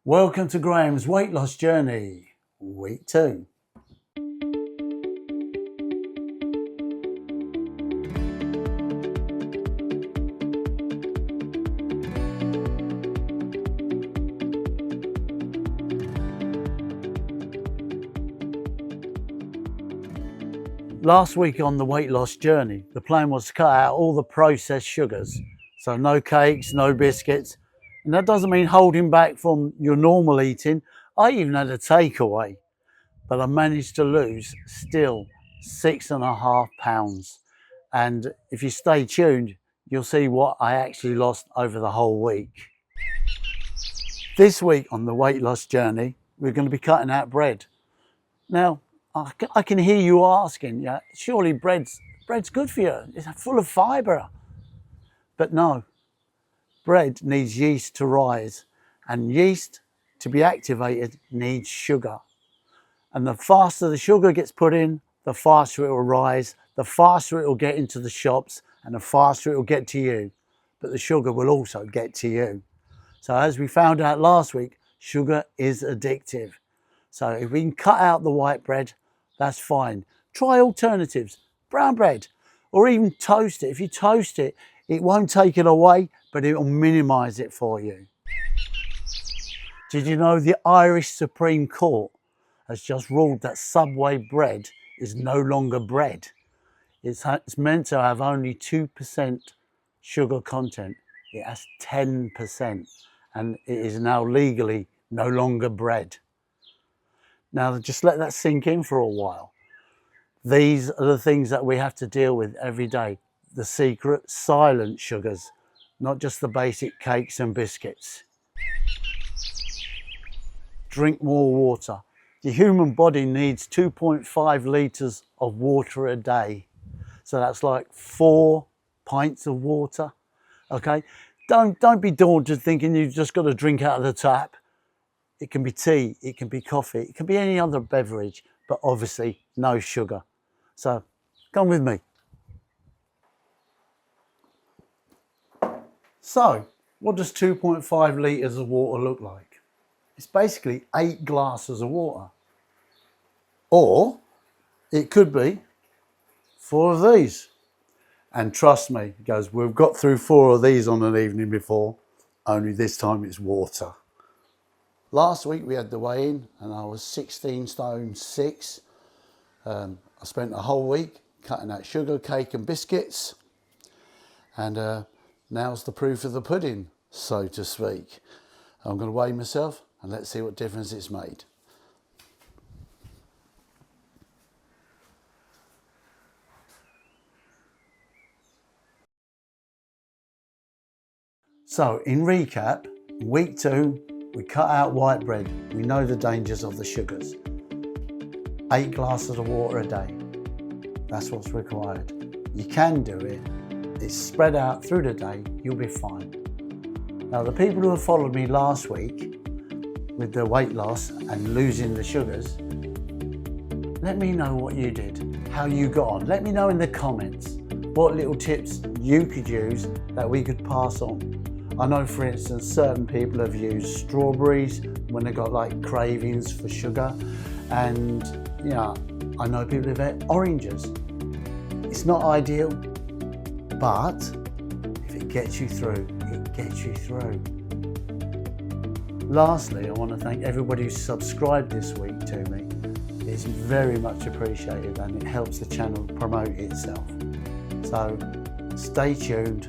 Welcome to Graham's weight loss journey, week 2. Last week on the weight loss journey, the plan was to cut out all the processed sugars. So no cakes, no biscuits. And that doesn't mean holding back from your normal eating. I even had a takeaway, but I managed to lose still 6.5 pounds. And if you stay tuned, you'll see what I actually lost over the whole week. This week on the weight loss journey, we're going to be cutting out bread. Now, I can hear you asking, yeah, surely bread's good for you. It's full of fibre. But no, bread needs yeast to rise, and yeast to be activated needs sugar. And the faster the sugar gets put in, the faster it will rise, the faster it will get into the shops, and the faster it will get to you. But the sugar will also get to you. So as we found out last week, sugar is addictive. So if we can cut out the white bread, that's fine. Try alternatives, brown bread, or even toast it. If you toast it, it won't take it away, but it will minimise it for you. Did you know the Irish Supreme Court has just ruled that Subway bread is no longer bread? It's meant to have only 2% sugar content. It has 10%, and it is now legally no longer bread. Now, just let that sink in for a while. These are the things that we have to deal with every day. The secret silent sugars, not just the basic cakes and biscuits. Drink more water. The human body needs 2.5 litres of water a day. So that's like 4 pints of water, okay? Don't be daunted thinking you've just got to drink out of the tap. It can be tea, it can be coffee, it can be any other beverage, but obviously no sugar. So come with me. So what does 2.5 litres of water look like? It's basically 8 glasses of water. Or it could be 4 of these. And trust me, guys, we've got through 4 of these on an evening before, only this time it's water. Last week we had the weigh-in and I was 16 stone 6. I spent a whole week cutting out sugar, cake and biscuits. And now's the proof of the pudding, so to speak. I'm going to weigh myself and let's see what difference it's made. So in recap, week 2, we cut out white bread. We know the dangers of the sugars. 8 glasses of water a day. That's what's required. You can do it. It's spread out through the day. You'll be fine. Now, the people who have followed me last week with the weight loss and losing the sugars, let me know what you did, how you got on. Let me know in the comments what little tips you could use that we could pass on. I know, for instance, certain people have used strawberries when they've got like cravings for sugar. And yeah, I know people have had oranges. It's not ideal, but if it gets you through, it gets you through. Lastly, I want to thank everybody who subscribed this week to me. It's very much appreciated and it helps the channel promote itself. So stay tuned.